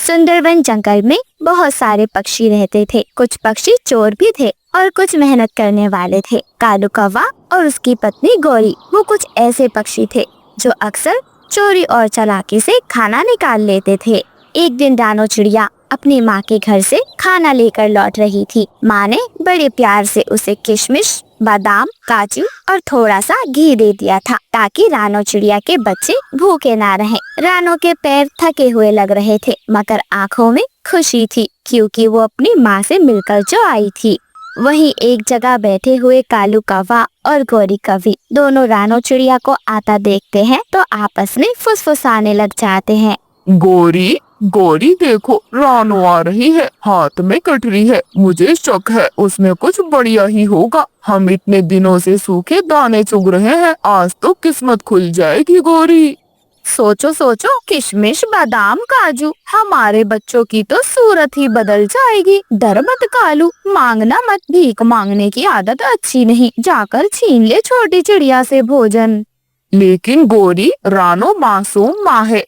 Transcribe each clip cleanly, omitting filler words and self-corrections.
सुंदरवन जंगल में बहुत सारे पक्षी रहते थे। कुछ पक्षी चोर भी थे और कुछ मेहनत करने वाले थे। कालू कौवा और उसकी पत्नी गौरी वो कुछ ऐसे पक्षी थे जो अक्सर चोरी और चालाकी से खाना निकाल लेते थे। एक दिन रानो चिड़िया अपनी माँ के घर से खाना लेकर लौट रही थी। माँ ने बड़े प्यार से उसे किशमिश, बादाम, काजू और थोड़ा सा घी दे दिया था ताकि रानो चिड़िया के बच्चे भूखे ना रहें। रानो के पैर थके हुए लग रहे थे मगर आँखों में खुशी थी क्योंकि वो अपनी माँ से मिलकर जो आई थी। वहीं एक जगह बैठे हुए कालू कौवा और गौरी कौवी दोनों रानो चिड़िया को आता देखते हैं तो आपस में फुसफुसाने लग जाते हैं। गौरी गौरी देखो, रानो आ रही है, हाथ में कटरी है। मुझे शक है उसमें कुछ बढ़िया ही होगा। हम इतने दिनों से सूखे दाने चुग रहे हैं, आज तो किस्मत खुल जाएगी गौरी। सोचो सोचो, किशमिश, बादाम, काजू, हमारे बच्चों की तो सूरत ही बदल जाएगी। डर मत कालू, मांगना मत, भीख मांगने की आदत अच्छी नहीं, जाकर छीन ले छोटी चिड़िया से भोजन। लेकिन गौरी, रानो मासूम माँ है,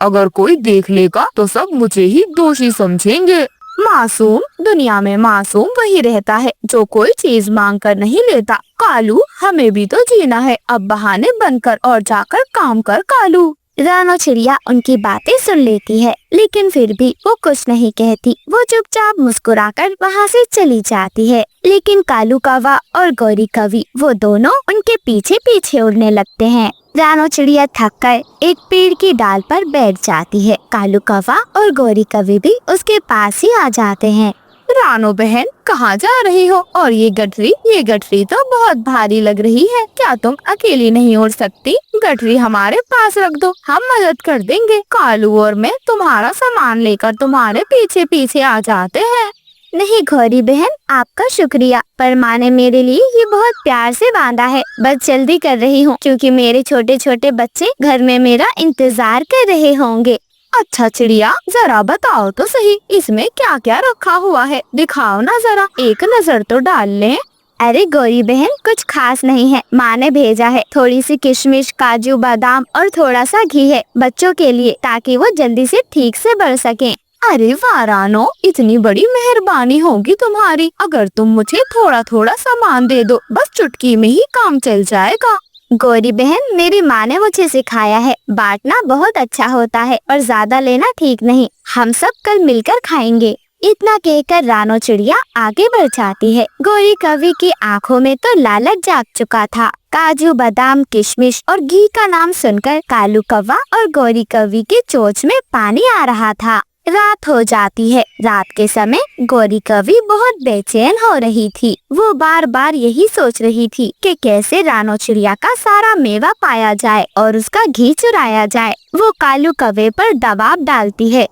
अगर कोई देख लेगा तो सब मुझे ही दोषी समझेंगे। मासूम? दुनिया में मासूम वही रहता है जो कोई चीज मांग कर नहीं लेता। कालू, हमें भी तो जीना है, अब बहाने बंद कर और जाकर काम कर कालू। रानो चिड़िया उनकी बातें सुन लेती है लेकिन फिर भी वो कुछ नहीं कहती। वो चुपचाप मुस्कुराकर वहाँ से चली जाती है। लेकिन कालू कौवा और गौरी कौवी वो दोनों उनके पीछे पीछे उड़ने लगते हैं। रानो चिड़िया थक कर एक पेड़ की डाल पर बैठ जाती है। कालू कौवा और गौरी कौवी भी उसके पास ही आ जाते हैं। रानो बहन, कहाँ जा रही हो? और ये गठरी तो बहुत भारी लग रही है, क्या तुम अकेली नहीं उड़ सकती? गठरी हमारे पास रख दो, हम मदद कर देंगे। कालू और मैं तुम्हारा सामान लेकर तुम्हारे पीछे पीछे आ जाते हैं। नहीं गौरी बहन, आपका शुक्रिया, पर माँ ने मेरे लिए ये बहुत प्यार से बांधा है। बस जल्दी कर रही हूँ क्योंकि मेरे छोटे छोटे बच्चे घर में मेरा इंतजार कर रहे होंगे। अच्छा चिड़िया, जरा बताओ तो सही, इसमें क्या क्या रखा हुआ है? दिखाओ ना जरा, एक नजर तो डाल लें। अरे गौरी बहन, कुछ खास नहीं है, माँ ने भेजा है। थोड़ी सी किशमिश, काजू, बादाम और थोड़ा सा घी है बच्चों के लिए ताकि वो जल्दी से ठीक से बढ़ सकें। अरे वाह रानो, इतनी बड़ी मेहरबानी होगी तुम्हारी। अगर तुम मुझे थोड़ा थोड़ा सामान दे दो, बस चुटकी में ही काम चल जाएगा। गौरी बहन, मेरी माँ ने मुझे सिखाया है, बांटना बहुत अच्छा होता है और ज्यादा लेना ठीक नहीं। हम सब कल मिलकर खाएंगे। इतना कहकर रानो चिड़िया आगे बढ़ जाती है। गौरी कौवी की आंखों में तो लालच जाग चुका था। काजू, बादाम, किशमिश और घी का नाम सुनकर कालू कौवा और गौरी कौवी के चोंच में पानी आ रहा था। रात हो जाती है। रात के समय गौरी कौवी बहुत बेचैन हो रही थी। वो बार बार यही सोच रही थी कि कैसे रानो चिड़िया का सारा मेवा पाया जाए और उसका घी चुराया जाए। वो कालू कौवे पर दबाव डालती है।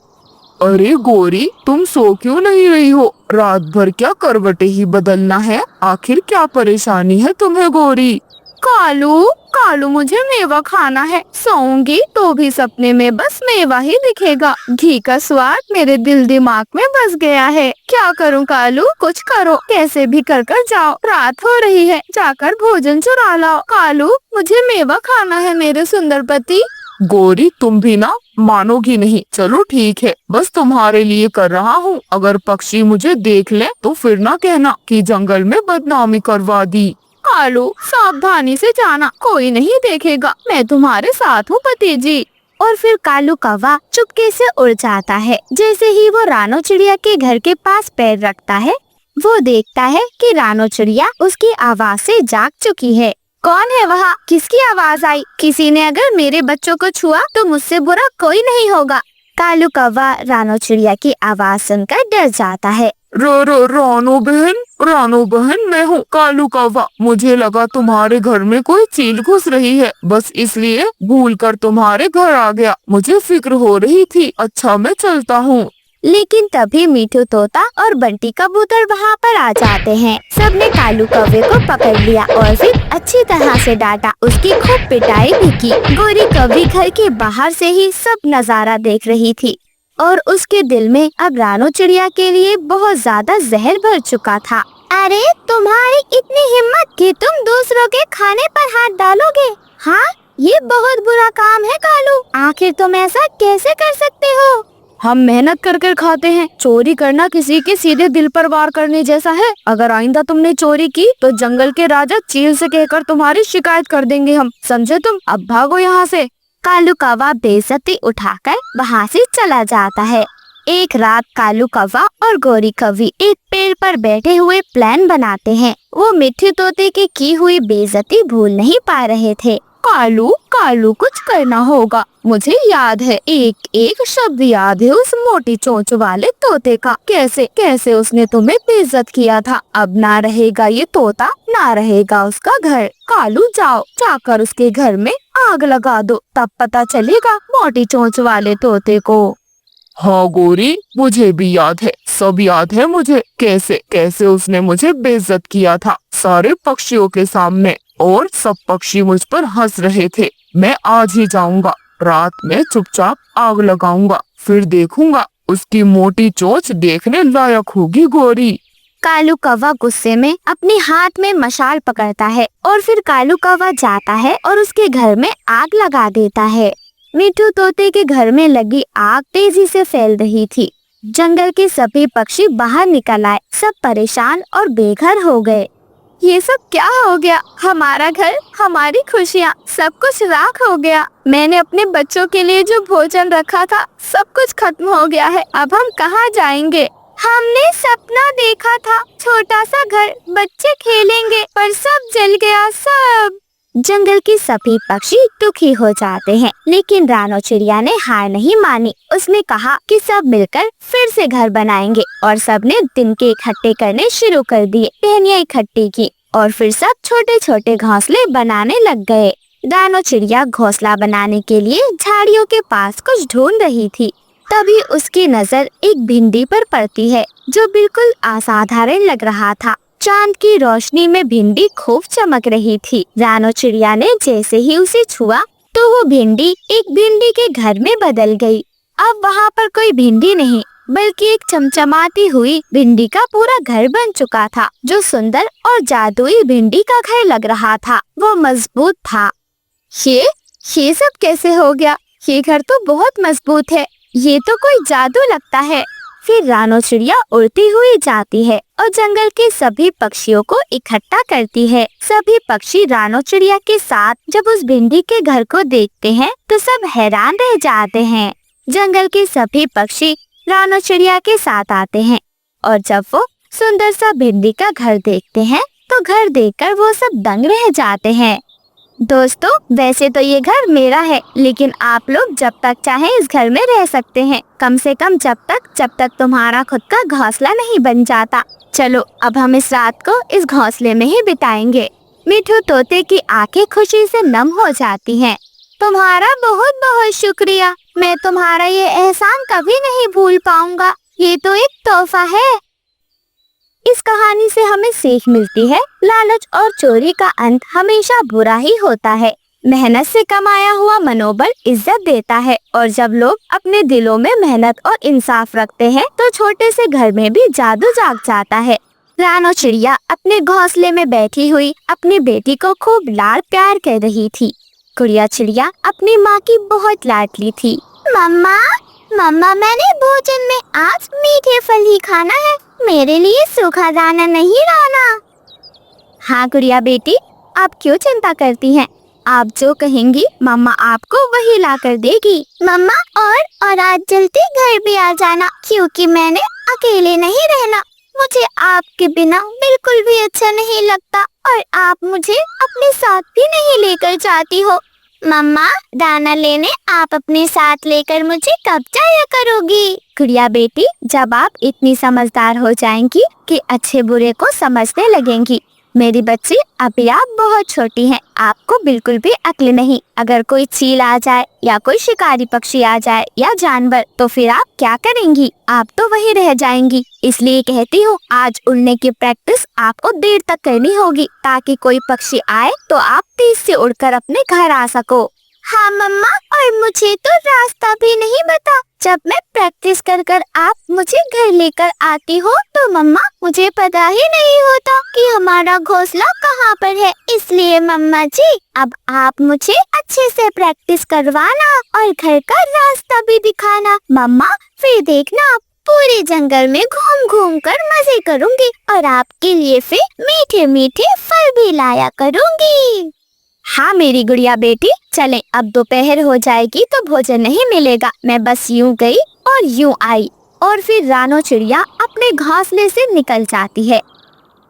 अरे गौरी, तुम सो क्यों नहीं रही हो? रात भर क्या करवटें ही बदलना है? आखिर क्या परेशानी है तुम्हें गौरी? कालू, मुझे मेवा खाना है। सोऊंगी तो भी सपने में बस मेवा ही दिखेगा। घी का स्वाद मेरे दिल दिमाग में बस गया है। क्या करूं कालू, कुछ करो, कैसे भी कर जाओ। रात हो रही है, जाकर भोजन चुरा लाओ। कालू, मुझे मेवा खाना है मेरे सुंदर पति। गौरी, तुम भी ना मानोगी नहीं। चलो ठीक है, बस तुम्हारे लिए कर रहा हूँ। अगर पक्षी मुझे देख ले तो फिर ना कहना कि जंगल में बदनामी करवा दी। कालू, सावधानी से जाना, कोई नहीं देखेगा, मैं तुम्हारे साथ हूँ पति जी। और फिर कालू कौवा चुपके से उड़ जाता है। जैसे ही वो रानो चिड़िया के घर के पास पैर रखता है, वो देखता है कि रानो चिड़िया उसकी आवाज से जाग चुकी है। कौन है वहाँ? किसकी आवाज आई? किसी ने अगर मेरे बच्चों को छुआ तो मुझसे बुरा कोई नहीं होगा। कालू कौवा रानो चिड़िया की आवाज सुनकर डर जाता है। रानो बहन, मैं हूँ कालू कौवा। मुझे लगा तुम्हारे घर में कोई चील घुस रही है, बस इसलिए भूलकर तुम्हारे घर आ गया। मुझे फिक्र हो रही थी। अच्छा, मैं चलता हूँ। लेकिन तभी मीठू तोता और बंटी कबूतर वहाँ पर आ जाते हैं। सबने कालू कौवे को पकड़ लिया और फिर अच्छी तरह से डांटा। उसकी खूब पिटाई भी की। गौरी कौवी घर के बाहर से ही सब नजारा देख रही थी और उसके दिल में अब रानो चिड़िया के लिए बहुत ज्यादा जहर भर चुका था। अरे, तुम्हारी इतनी हिम्मत कि तुम दूसरों के खाने पर हाथ डालोगे? हाँ, ये बहुत बुरा काम है कालू। आखिर तुम ऐसा कैसे कर सकते हो? हम मेहनत कर कर खाते हैं। चोरी करना किसी के सीधे दिल पर वार करने जैसा है। अगर आइंदा तुमने चोरी की तो जंगल के राजा चील से कहकर तुम्हारी शिकायत कर देंगे हम, समझे तुम? अब भागो यहाँ से। कालू कौवा बेइज्जती उठाकर वहाँ से चला जाता है। एक रात कालू कौवा और गोरी कौवी एक पेड़ पर बैठे हुए प्लान बनाते हैं। वो मिट्ठू तोते की हुई बेइज्जती भूल नहीं पा रहे थे। कालू कालू कुछ करना होगा। मुझे याद है, एक एक शब्द याद है उस मोटी चोंच वाले तोते का। कैसे कैसे उसने तुम्हें बेइज्जत किया था। अब ना रहेगा ये तोता, ना रहेगा उसका घर। कालू जाओ, जाकर उसके घर में आग लगा दो, तब पता चलेगा मोटी चोंच वाले तोते को। हाँ गोरी, मुझे भी याद है, सब याद है मुझे। कैसे कैसे उसने मुझे बेइज्जत किया था सारे पक्षियों के सामने, और सब पक्षी मुझ पर हंस रहे थे। मैं आज ही जाऊंगा, रात में चुपचाप आग लगाऊंगा, फिर देखूंगा उसकी मोटी चोंच देखने लायक होगी गोरी। कालू कौवा गुस्से में अपने हाथ में मशाल पकड़ता है और फिर कालू कौवा जाता है और उसके घर में आग लगा देता है। मिट्ठू तोते के घर में लगी आग तेजी से फैल रही थी। जंगल के सभी पक्षी बाहर निकल आए, सब परेशान और बेघर हो गए। ये सब क्या हो गया? हमारा घर, हमारी खुशियाँ, सब कुछ राख हो गया। मैंने अपने बच्चों के लिए जो भोजन रखा था, सब कुछ खत्म हो गया है। अब हम कहाँ जाएंगे? हमने सपना देखा था, छोटा सा घर, बच्चे खेलेंगे, पर सब जल गया, सब। जंगल के सभी पक्षी दुखी हो जाते हैं, लेकिन रानो चिड़िया ने हार नहीं मानी। उसने कहा कि सब मिलकर फिर से घर बनाएंगे, और सबने तिनके इकट्ठे करने शुरू कर दिए। टहनियाँ इकट्ठी की और फिर सब छोटे छोटे घोंसले बनाने लग गए। रानो चिड़िया घोंसला बनाने के लिए झाड़ियों के पास कुछ ढूंढ रही थी। तभी उसकी नजर एक भिंडी पर पड़ती है, जो बिल्कुल असाधारण लग रहा था। चांद की रोशनी में भिंडी खूब चमक रही थी। रानो चिड़िया ने जैसे ही उसे छुआ तो वो भिंडी एक भिंडी के घर में बदल गई। अब वहाँ पर कोई भिंडी नहीं, बल्कि एक चमचमाती हुई भिंडी का पूरा घर बन चुका था, जो सुंदर और जादुई भिंडी का घर लग रहा था। वो मजबूत था। ये सब कैसे हो गया? ये घर तो बहुत मजबूत है। ये तो कोई जादू लगता है। फिर रानो चिड़िया उड़ती हुई जाती है और जंगल के सभी पक्षियों को इकट्ठा करती है। सभी पक्षी रानो चिड़िया के साथ जब उस भिंडी के घर को देखते हैं तो सब हैरान रह जाते हैं। जंगल के सभी पक्षी रानो चिड़िया के साथ आते हैं और जब वो सुंदर सा भिंडी का घर देखते हैं तो घर देखकर वो सब दंग रह जाते हैं। दोस्तों, वैसे तो ये घर मेरा है, लेकिन आप लोग जब तक चाहें इस घर में रह सकते हैं, कम से कम जब तक तुम्हारा खुद का घोंसला नहीं बन जाता। चलो, अब हम इस रात को इस घोंसले में ही बिताएंगे। मिट्ठू तोते की आंखें खुशी से नम हो जाती हैं। तुम्हारा बहुत बहुत शुक्रिया। मैं तुम्हारा ये एहसान कभी नहीं भूल पाऊंगा। ये तो एक तोहफा है। इस कहानी से हमें सीख मिलती है, लालच और चोरी का अंत हमेशा बुरा ही होता है। मेहनत से कमाया हुआ मनोबल इज्जत देता है, और जब लोग अपने दिलों में मेहनत और इंसाफ रखते हैं तो छोटे से घर में भी जादू जाग जाता है। रानो चिड़िया अपने घोंसले में बैठी हुई अपनी बेटी को खूब लाड प्यार कर रही थी। गुड़िया चिड़िया अपनी माँ की बहुत लाडली थी। मम्मा, मैंने भोजन में आज मीठे फल ही खाना है, मेरे लिए सूखा दाना नहीं लाना। हाँ गुड़िया बेटी, आप क्यों चिंता करती हैं? आप जो कहेंगी मम्मा आपको वही ला कर देगी। मम्मा, और आज जल्दी घर भी आ जाना, क्योंकि मैंने अकेले नहीं रहना। मुझे आपके बिना बिल्कुल भी अच्छा नहीं लगता, और आप मुझे अपने साथ भी नहीं लेकर जाती हो। मम्मा, दाना लेने आप अपने साथ लेकर मुझे कब जाया करोगी? गुड़िया बेटी, जब आप इतनी समझदार हो जाएंगी कि अच्छे बुरे को समझने लगेंगी। मेरी बच्ची, अभी आप बहुत छोटी हैं, आपको बिल्कुल भी अक्ल नहीं। अगर कोई चील आ जाए या कोई शिकारी पक्षी आ जाए या जानवर, तो फिर आप क्या करेंगी? आप तो वहीं रह जाएंगी। इसलिए कहती हूँ, आज उड़ने की प्रैक्टिस आपको देर तक करनी होगी, ताकि कोई पक्षी आए तो आप तेज से उड़कर अपने घर आ सको। हाँ मम्मा, और मुझे तो रास्ता भी नहीं पता। जब मैं प्रैक्टिस कर कर आप मुझे घर लेकर आती हो तो मम्मा मुझे पता ही नहीं होता कि हमारा घोंसला कहाँ पर है। इसलिए मम्मा जी अब आप मुझे अच्छे से प्रैक्टिस करवाना और घर का रास्ता भी दिखाना। मम्मा फिर देखना पूरे जंगल में घूम घूम कर मजे करूँगी और आपके लिए फिर मीठे मीठे फल भी लाया करूँगी। हाँ मेरी गुड़िया बेटी, चले अब दोपहर हो जाएगी तो भोजन नहीं मिलेगा। मैं बस यूं गई और यूं आई। और फिर रानो चिड़िया अपने घोंसले से निकल जाती है।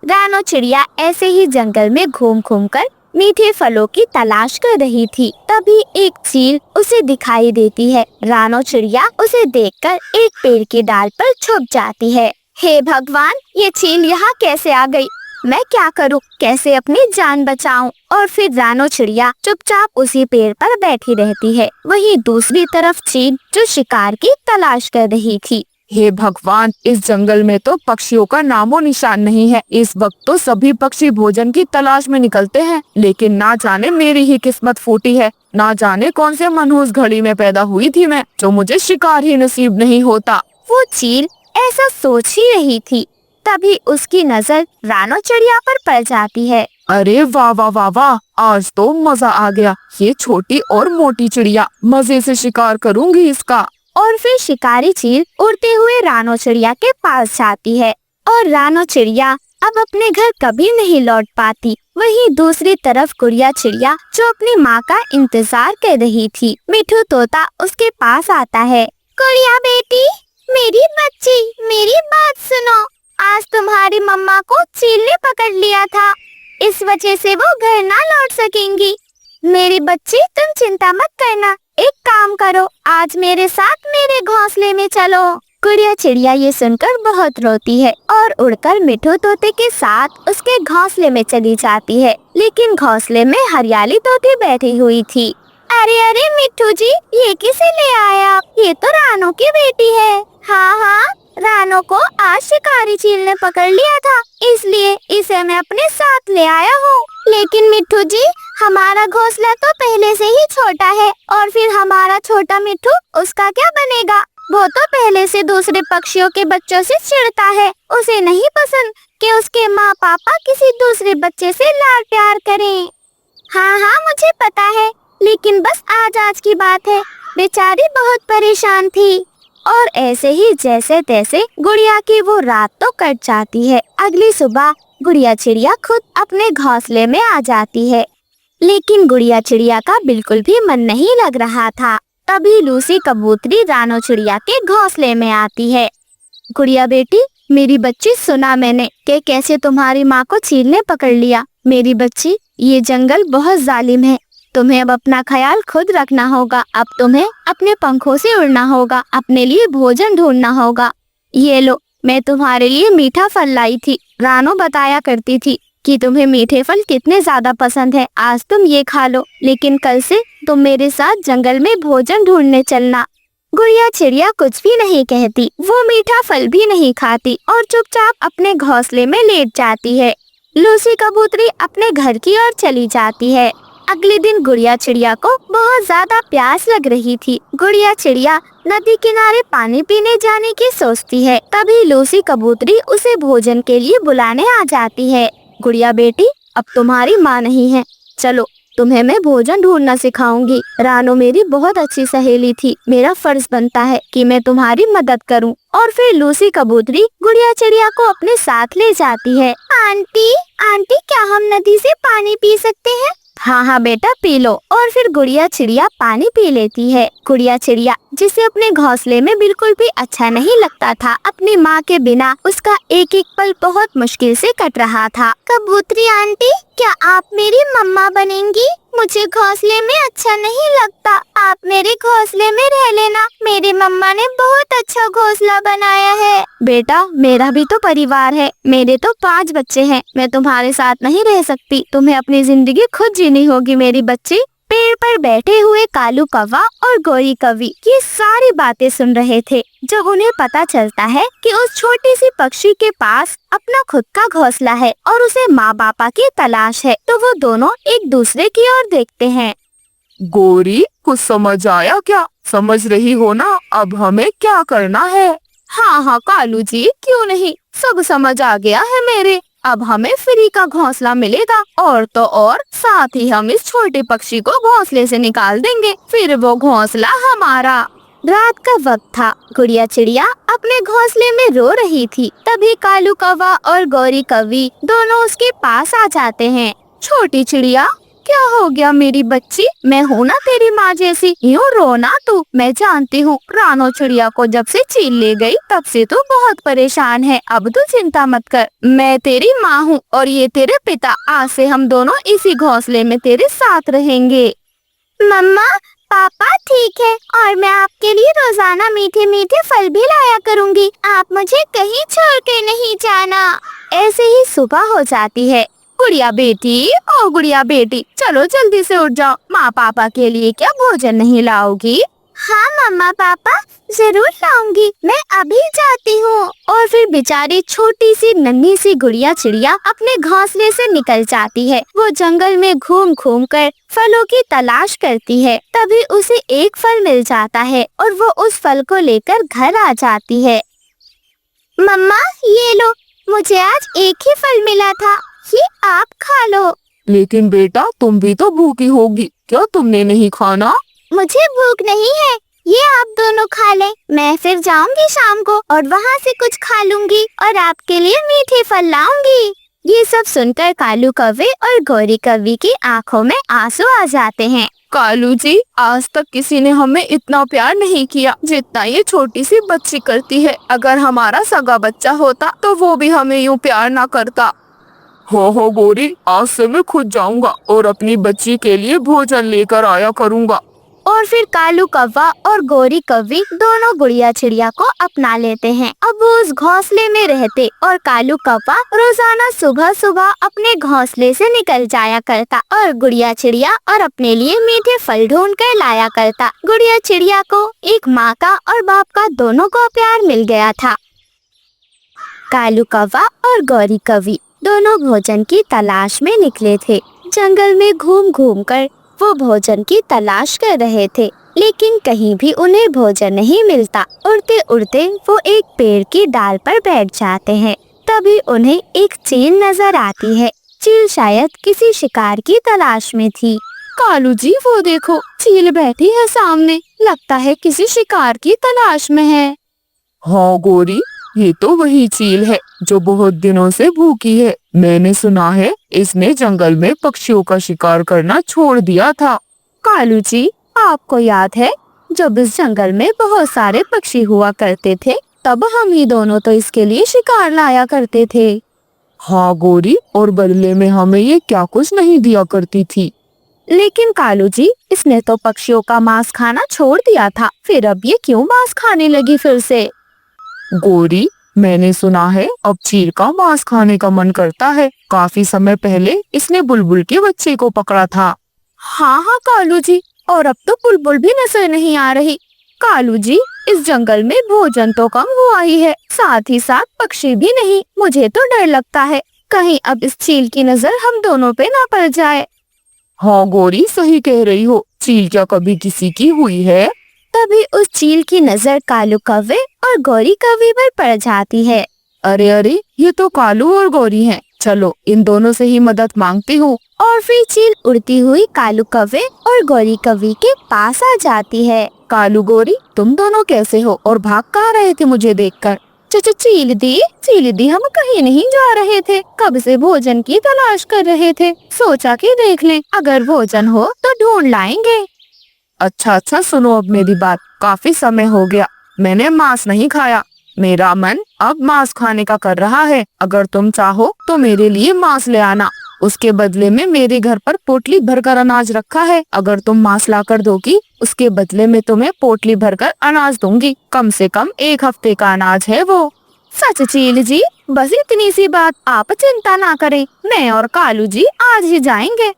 रानो चिड़िया ऐसे ही जंगल में घूम घूम कर मीठे फलों की तलाश कर रही थी। तभी एक चील उसे दिखाई देती है। रानो चिड़िया उसे देखकर एक पेड़ के डाल पर छुप जाती है। हे भगवान, ये चील यहाँ कैसे आ गई? मैं क्या करूं? कैसे अपनी जान बचाऊं? और फिर रानो चिड़िया चुपचाप उसी पेड़ पर बैठी रहती है। वहीं दूसरी तरफ चील जो शिकार की तलाश कर रही थी। हे भगवान, इस जंगल में तो पक्षियों का नामो निशान नहीं है। इस वक्त तो सभी पक्षी भोजन की तलाश में निकलते हैं, लेकिन ना जाने मेरी ही किस्मत फूटी है। ना जाने कौन से मनहूस घड़ी में पैदा हुई थी मैं, जो मुझे शिकार ही नसीब नहीं होता। वो चील ऐसा सोच ही रही थी, तभी उसकी नजर रानो चिड़िया पर पड़ जाती है। अरे वाह वाह वाह वाह, आज तो मजा आ गया। ये छोटी और मोटी चिड़िया, मजे से शिकार करूंगी इसका। और फिर शिकारी चील उड़ते हुए रानो चिड़िया के पास जाती है और रानो चिड़िया अब अपने घर कभी नहीं लौट पाती। वहीं दूसरी तरफ गुड़िया चिड़िया जो अपनी माँ का इंतजार कर रही थी, मिठू तोता उसके पास आता है। गुड़िया बेटी, मेरी बच्ची, मेरी बात सुनो। आज तुम्हारी मम्मा को चील ने पकड़ लिया था, इस वजह से वो घर ना लौट सकेंगी। मेरी बच्ची तुम चिंता मत करना, एक काम करो, आज मेरे साथ मेरे घोंसले में चलो। गुड़िया चिड़िया ये सुनकर बहुत रोती है और उड़कर मिठू तोते के साथ उसके घोंसले में चली जाती है। लेकिन घोंसले में हरियाली तोते बैठी हुई थी। अरे अरे मिठू जी, ये किसे ले आया? ये तो रानो की बेटी है। हाँ हाँ, रानो को आज शिकारी चील ने पकड़ लिया था, इसलिए इसे मैं अपने साथ ले आया हूँ। लेकिन मिठू जी, हमारा घोंसला तो पहले से ही छोटा है और फिर हमारा छोटा मिठू, उसका क्या बनेगा? वो तो पहले से दूसरे पक्षियों के बच्चों से चिढ़ता है। उसे नहीं पसंद कि उसके माँ पापा किसी दूसरे बच्चे से लाड प्यार करें। हाँ हाँ मुझे पता है, लेकिन बस आज की बात है। बेचारी बहुत परेशान थी। और ऐसे ही जैसे तैसे गुड़िया की वो रात तो कट जाती है। अगली सुबह गुड़िया चिड़िया खुद अपने घोंसले में आ जाती है, लेकिन गुड़िया चिड़िया का बिल्कुल भी मन नहीं लग रहा था। तभी लूसी कबूतरी रानो चिड़िया के घोंसले में आती है। गुड़िया बेटी, मेरी बच्ची, सुना मैंने कि कैसे तुम्हारी माँ को चील ने पकड़ लिया। मेरी बच्ची, ये जंगल बहुत जालिम है, तुम्हें अब अपना ख्याल खुद रखना होगा। अब तुम्हें अपने पंखों से उड़ना होगा, अपने लिए भोजन ढूंढना होगा। ये लो, मैं तुम्हारे लिए मीठा फल लाई थी। रानो बताया करती थी कि तुम्हें मीठे फल कितने ज्यादा पसंद है। आज तुम ये खा लो, लेकिन कल से तुम मेरे साथ जंगल में भोजन ढूंढने चलना। गुड़िया चिड़िया कुछ भी नहीं कहती, वो मीठा फल भी नहीं खाती और चुपचाप अपने घोंसले में लेट जाती है। लूसी कबूतरी अपने घर की ओर चली जाती है। अगले दिन गुड़िया चिड़िया को बहुत ज्यादा प्यास लग रही थी। गुड़िया चिड़िया नदी किनारे पानी पीने जाने की सोचती है। तभी लूसी कबूतरी उसे भोजन के लिए बुलाने आ जाती है। गुड़िया बेटी, अब तुम्हारी माँ नहीं है, चलो तुम्हें मैं भोजन ढूंढना सिखाऊंगी। रानो मेरी बहुत अच्छी सहेली थी, मेरा फर्ज बनता है कि मैं तुम्हारी मदद करूं। और फिर लूसी कबूतरी गुड़िया चिड़िया को अपने साथ ले जाती है। आंटी, आंटी, क्या हम नदी से पानी पी सकते हैं? हाँ हाँ बेटा, पी लो। और फिर गुड़िया चिड़िया पानी पी लेती है। गुड़िया चिड़िया, जिसे अपने घोंसले में बिल्कुल भी अच्छा नहीं लगता था, अपनी माँ के बिना उसका एक एक पल बहुत मुश्किल से कट रहा था। कबूतरी आंटी, क्या आप मेरी मम्मा बनेंगी? मुझे घोंसले में अच्छा नहीं लगता, आप मेरे घोंसले में रह लेना। मेरी मम्मा ने बहुत अच्छा घोंसला बनाया है। बेटा, मेरा भी तो परिवार है, मेरे तो 5 बच्चे हैं, मैं तुम्हारे साथ नहीं रह सकती। तुम्हें अपनी जिंदगी खुद जीनी होगी मेरी बच्ची। पेड़ पर बैठे हुए कालू कौवा और गोरी कौवी ये सारी बातें सुन रहे थे। जब उन्हें पता चलता है कि उस छोटी सी पक्षी के पास अपना खुद का घोंसला है और उसे माँ बापा की तलाश है, तो वो दोनों एक दूसरे की ओर देखते हैं। गोरी, कुछ समझ आया क्या? समझ रही हो ना अब हमें क्या करना है? हाँ हाँ कालू जी, क्यों नहीं, सब समझ आ गया है मेरे। अब हमें फ्री का घोंसला मिलेगा और तो और साथ ही हम इस छोटे पक्षी को घोंसले से निकाल देंगे, फिर वो घोंसला हमारा। रात का वक्त था। गुड़िया चिड़िया अपने घोंसले में रो रही थी। तभी कालू कौवा और गौरी कौवी दोनों उसके पास आ जाते हैं। छोटी चिड़िया, क्या हो गया मेरी बच्ची? मैं हूँ ना तेरी माँ जैसी, यूँ रोना तू। मैं जानती हूँ रानो चिड़िया को जब से चील ले गई तब से तू बहुत परेशान है। अब तू चिंता मत कर, मैं तेरी माँ हूँ और ये तेरे पिता। आज से हम दोनों इसी घोंसले में तेरे साथ रहेंगे। मम्मा, पापा ठीक है, और मैं आपके लिए रोजाना मीठे मीठे फल भी लाया करूँगी। आप मुझे कहीं छोड़ के नहीं जाना। ऐसे ही सुबह हो जाती है। गुड़िया बेटी, ओ गुड़िया बेटी, चलो जल्दी से उठ जाओ। माँ पापा के लिए क्या भोजन नहीं लाओगी? हाँ मम्मा पापा, जरूर लाऊंगी, मैं अभी जाती हूँ। और फिर बेचारी छोटी सी नन्ही सी गुड़िया चिड़िया अपने घोंसले से निकल जाती है। वो जंगल में घूम घूम कर फलों की तलाश करती है। तभी उसे एक फल मिल जाता है और वो उस फल को लेकर घर आ जाती है। मम्मा ये लो, मुझे आज एक ही फल मिला था, ये आप खा लो। लेकिन बेटा, तुम भी तो भूखी होगी, क्या तुमने नहीं खाना? मुझे भूख नहीं है, ये आप दोनों खा लें। मैं फिर जाऊंगी शाम को और वहाँ से कुछ खा लूंगी और आपके लिए मीठे फल लाऊंगी। ये सब सुनकर कालू कौवे और गौरी कौवी की आंखों में आंसू आ जाते हैं। कालू जी, आज तक किसी ने हमें इतना प्यार नहीं किया जितना ये छोटी सी बच्ची करती है। अगर हमारा सगा बच्चा होता तो वो भी हमें यूँ प्यार ना करता। हो गोरी, आज से मैं खुद जाऊंगा और अपनी बच्ची के लिए भोजन लेकर आया करूंगा। और फिर कालू कौवा और गौरी कौवी दोनों गुड़िया चिड़िया को अपना लेते हैं। अब वो उस घोंसले में रहते और कालू कौवा रोजाना सुबह सुबह अपने घोंसले से निकल जाया करता और गुड़िया चिड़िया और अपने लिए मीठे फल ढूंढ कर लाया करता। गुड़िया चिड़िया को एक माँ का और बाप का दोनों को प्यार मिल गया था। कालू कौवा और गौरी कौवी दोनों भोजन की तलाश में निकले थे। जंगल में घूम घूम कर वो भोजन की तलाश कर रहे थे, लेकिन कहीं भी उन्हें भोजन नहीं मिलता। उड़ते उड़ते वो एक पेड़ की डाल पर बैठ जाते हैं। तभी उन्हें एक चील नजर आती है। चील शायद किसी शिकार की तलाश में थी। कालू जी, वो देखो, चील बैठी है सामने, लगता है किसी शिकार की तलाश में है। हाँ गोरी, ये तो वही चील है जो बहुत दिनों से भूखी है। मैंने सुना है इसने जंगल में पक्षियों का शिकार करना छोड़ दिया था। कालू जी, आपको याद है जब इस जंगल में बहुत सारे पक्षी हुआ करते थे, तब हम ही दोनों तो इसके लिए शिकार लाया करते थे। हाँ गोरी, और बदले में हमें ये क्या कुछ नहीं दिया करती थी। लेकिन कालू जी, इसने तो पक्षियों का मांस खाना छोड़ दिया था, फिर अब ये क्यों मांस खाने लगी फिर से? गोरी, मैंने सुना है अब चील का मांस खाने का मन करता है। काफी समय पहले इसने बुलबुल के बच्चे को पकड़ा था। हाँ हाँ कालू जी, और अब तो बुलबुल भी नजर नहीं आ रही। कालू जी, इस जंगल में भोजन तो कम हुआ ही है, साथ ही साथ पक्षी भी नहीं। मुझे तो डर लगता है कहीं अब इस चील की नजर हम दोनों पे ना पड़ जाए। हाँ गोरी, सही कह रही हो। चील क्या कभी किसी की हुई है? तभी उस चील की नजर कालू कौवे और गौरी कौवी पर पड़ जाती है। अरे अरे, ये तो कालू और गौरी हैं। चलो इन दोनों से ही मदद मांगती हूँ। और फिर चील उड़ती हुई कालू कौवे और गौरी कौवी के पास आ जाती है। कालू गौरी, तुम दोनों कैसे हो और भाग कहाँ रहे थे मुझे देखकर? चील दी, हम कहीं नहीं जा रहे थे, कब से भोजन की तलाश कर रहे थे। सोचा कि देख लें, अगर भोजन हो तो ढूंढ लाएंगे। अच्छा, सुनो अब मेरी बात। काफी समय हो गया मैंने मांस नहीं खाया। मेरा मन अब मांस खाने का कर रहा है। अगर तुम चाहो तो मेरे लिए मांस ले आना। उसके बदले में मेरे घर पर पोटली भरकर अनाज रखा है। अगर तुम मांस लाकर दोगी, उसके बदले में तुम्हें पोटली भरकर अनाज दूंगी। कम से कम 1 हफ्ते का अनाज है वो। सच चील जी, बस इतनी सी बात, आप चिंता ना करें, मैं और कालू जी आज ही जाएंगे।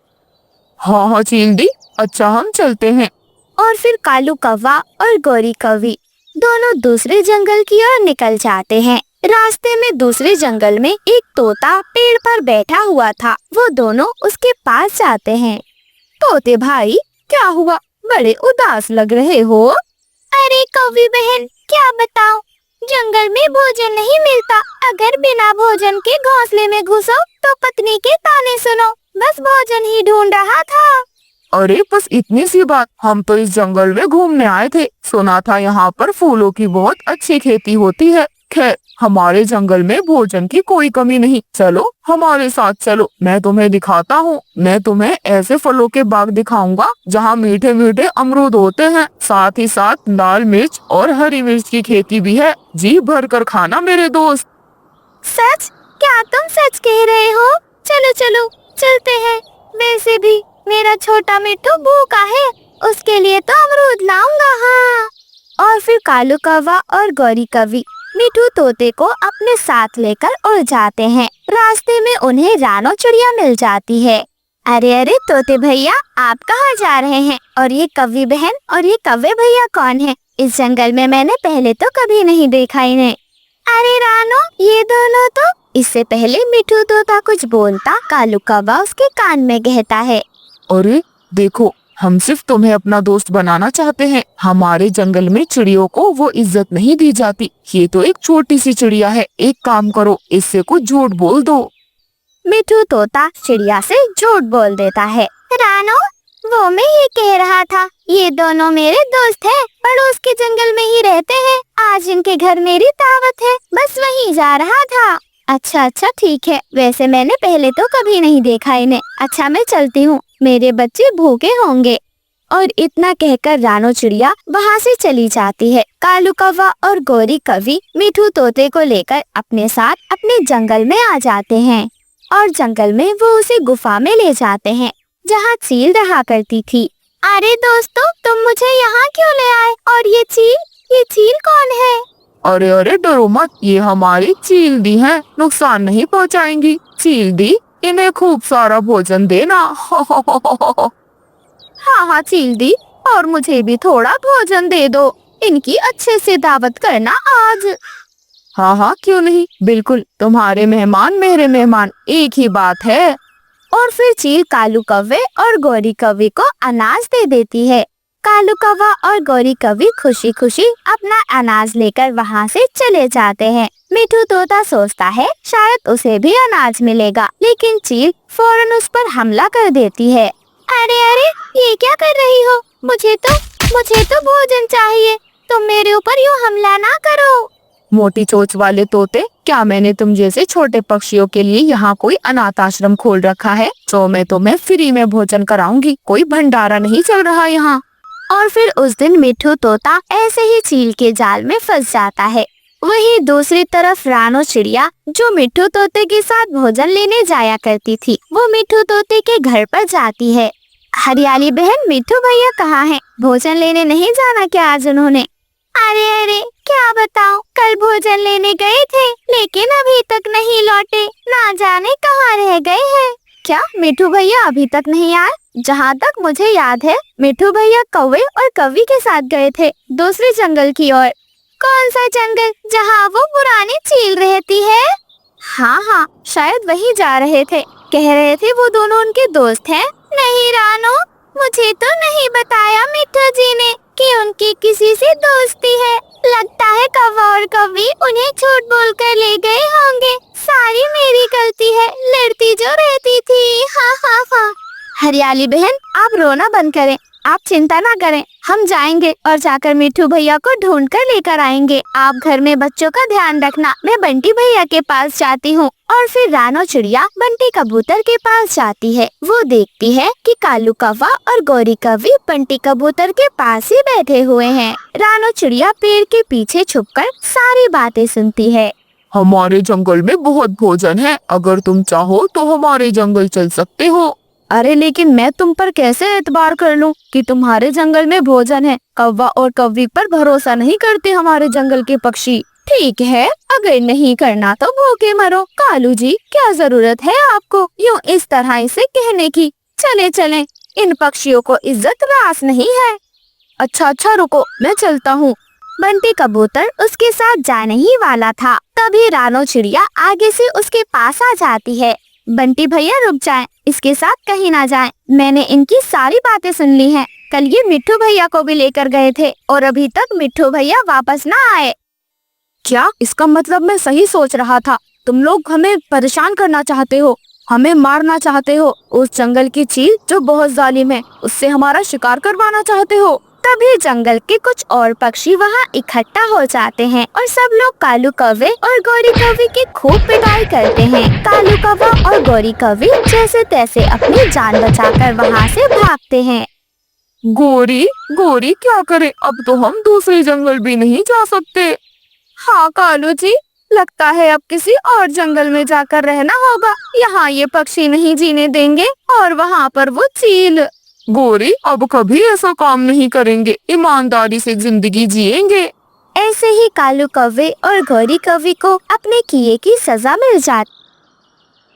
हाँ चील दी, अच्छा हम चलते हैं। और फिर कालू कौवा और गौरी कौवी दोनों दूसरे जंगल की ओर निकल जाते हैं। रास्ते में दूसरे जंगल में एक तोता पेड़ पर बैठा हुआ था। वो दोनों उसके पास जाते हैं। तोते भाई, क्या हुआ, बड़े उदास लग रहे हो? अरे कौवी बहन, क्या बताऊं, जंगल में भोजन नहीं मिलता। अगर बिना भोजन के घोंसले में घुसो तो पत्नी के ताने सुनो। बस भोजन ही ढूंढ रहा था। अरे बस इतनी सी बात, हम तो इस जंगल में घूमने आए थे। सुना था यहाँ पर फूलों की बहुत अच्छी खेती होती है। खैर, हमारे जंगल में भोजन की कोई कमी नहीं। चलो हमारे साथ चलो, मैं तुम्हें दिखाता हूँ। मैं तुम्हें ऐसे फलों के बाग दिखाऊंगा जहाँ मीठे मीठे अमरूद होते हैं। साथ ही साथ लाल मिर्च और हरी मिर्च की खेती भी है। जी भर कर खाना मेरे दोस्त। सच? क्या तुम सच कह रहे हो? चलो चलो चलते हैं। वैसे भी मेरा छोटा मिट्टू भूखा है, उसके लिए तो अमरूद लाऊंगा। हाँ। और फिर कालू कौवा और गौरी कौवी मिठू तोते को अपने साथ लेकर उड़ जाते हैं। रास्ते में उन्हें रानो चिड़िया मिल जाती है। अरे अरे तोते भैया, आप कहाँ जा रहे हैं? और ये कौवी बहन और ये कौवे भैया कौन है? इस जंगल में मैंने पहले तो कभी नहीं देखा इन्हें। अरे रानो, ये दोनों तो। इससे पहले मिठू तोता कुछ बोलता, कालू कौवा उसके कान में कहता है, अरे देखो, हम सिर्फ तुम्हें अपना दोस्त बनाना चाहते हैं। हमारे जंगल में चिड़ियों को वो इज्जत नहीं दी जाती। ये तो एक छोटी सी चिड़िया है। एक काम करो, इससे कुछ झूठ बोल दो। मिठू तोता चिड़िया से झूठ बोल देता है। रानो, वो मैं ये कह रहा था, ये दोनों मेरे दोस्त हैं, पड़ोस के जंगल में ही रहते हैं। आज इनके घर मेरी दावत है, बस वहीं जा रहा था। अच्छा अच्छा ठीक है, वैसे मैंने पहले तो कभी नहीं देखा इन्हें। अच्छा मैं चलती हूँ, मेरे बच्चे भूखे होंगे। और इतना कहकर रानो चिड़िया वहाँ से चली जाती है। कालू कौवा और गौरी कौवी मिठू तोते को लेकर अपने साथ अपने जंगल में आ जाते हैं और जंगल में वो उसे गुफा में ले जाते हैं जहाँ चील रहा करती थी। अरे दोस्तों, तुम मुझे यहाँ क्यों ले आए? और ये चील कौन है? अरे अरे डरो मत, ये हमारी चील दी है, नुकसान नहीं पहुँचाएंगी। चील दी, इन्हें खूब सारा भोजन देना। हाँ हाँ चील दी, और मुझे भी थोड़ा भोजन दे दो। इनकी अच्छे से दावत करना आज। हाँ हाँ क्यों नहीं, बिल्कुल, तुम्हारे मेहमान मेरे मेहमान, एक ही बात है। और फिर चील कालू कौवे और गौरी कौवी को अनाज दे देती है। कालू कौवा और गौरी कौवी खुशी खुशी अपना अनाज लेकर वहाँ से चले जाते हैं। मिठू तोता सोचता है शायद उसे भी अनाज मिलेगा, लेकिन चील फौरन उस पर हमला कर देती है। अरे अरे, ये क्या कर रही हो? मुझे तो भोजन चाहिए, तुम मेरे ऊपर यूँ हमला ना करो। मोटी चोंच वाले तोते, क्या मैंने तुम जैसे छोटे पक्षियों के लिए यहाँ कोई अनाथ आश्रम खोल रखा है? तो मैं तुम्हें फ्री में भोजन कराऊंगी, कोई भंडारा नहीं चल रहा यहाँ। और फिर उस दिन मिठू तोता ऐसे ही चील के जाल में फंस जाता है। वहीं दूसरी तरफ रानो चिड़िया, जो मिठू तोते के साथ भोजन लेने जाया करती थी, वो मिठू तोते के घर पर जाती है। हरियाली बहन, मिठू भैया कहाँ हैं? भोजन लेने नहीं जाना क्या आज उन्होंने? अरे अरे, क्या बताऊं, कल भोजन लेने गए थे लेकिन अभी तक नहीं लौटे, ना जाने कहाँ रह गए हैं। क्या मिठू भैया अभी तक नहीं आए? जहाँ तक मुझे याद है मिठू भैया कौवे और कौवी के साथ गए थे दूसरे जंगल की ओर। कौन सा जंगल? जहाँ वो पुरानी चील रहती है? हाँ हाँ, शायद वही जा रहे थे। कह रहे थे वो दोनों उनके दोस्त हैं। नहीं रानो, मुझे तो नहीं बताया मिठू जी ने कि उनकी किसी से दोस्ती है। लगता है कौवा और कौवी उन्हें झूठ बोलकर ले गए होंगे। सारी मेरी गलती है, लड़ती जो रहती थी। हाँ हाँ हाँ। हरियाली बहन, आप रोना बंद करें, आप चिंता ना करें, हम जाएंगे और जाकर मिठू भैया को ढूंढ कर लेकर आएंगे। आप घर में बच्चों का ध्यान रखना, मैं बंटी भैया के पास जाती हूँ। और फिर रानो चिड़िया बंटी कबूतर के पास जाती है। वो देखती है कि कालू कौवा और गौरी कौवी बंटी कबूतर के पास ही बैठे हुए हैं। रानो चिड़िया पेड़ के पीछे छुपकर सारी बातें सुनती है। हमारे जंगल में बहुत भोजन है, अगर तुम चाहो तो हमारे जंगल चल सकते हो। अरे लेकिन मैं तुम पर कैसे एतबार कर लूं कि तुम्हारे जंगल में भोजन है? कौवा और कौवी पर भरोसा नहीं करते हमारे जंगल के पक्षी। ठीक है, अगर नहीं करना तो भूखे मरो। कालू जी, क्या जरूरत है आपको यूँ इस तरह से कहने की? चले चले, इन पक्षियों को इज्जत रास नहीं है। अच्छा रुको, मैं चलता हूँ। बंटी कबूतर उसके साथ जाने ही वाला था, तभी रानो चिड़िया आगे से उसके पास आ जाती है। बंटी भैया रुक जाएं, इसके साथ कहीं ना जाएं। मैंने इनकी सारी बातें सुन ली हैं। कल ये मिट्ठू भैया को भी लेकर गए थे और अभी तक मिट्ठू भैया वापस ना आए। क्या इसका मतलब मैं सही सोच रहा था? तुम लोग हमें परेशान करना चाहते हो, हमें मारना चाहते हो। उस जंगल की चील जो बहुत जालिम है, उससे हमारा शिकार करवाना चाहते हो। तभी जंगल के कुछ और पक्षी वहाँ इकट्ठा हो जाते हैं और सब लोग कालू कौवे और गौरी कौवे की खूब पिटाई करते हैं। कालू कौवा और गौरी कौवे जैसे तैसे अपनी जान बचाकर वहाँ से भागते हैं। गोरी गोरी क्या करे, अब तो हम दूसरे जंगल भी नहीं जा सकते। हाँ कालू जी, लगता है अब किसी और जंगल में जाकर रहना होगा। यहाँ ये पक्षी नहीं जीने देंगे और वहाँ पर वो चील। गोरी अब कभी ऐसा काम नहीं करेंगे, ईमानदारी से जिंदगी जिएंगे। ऐसे ही कालू कौवे और गौरी कौवे को अपने किए की सजा मिल जाती।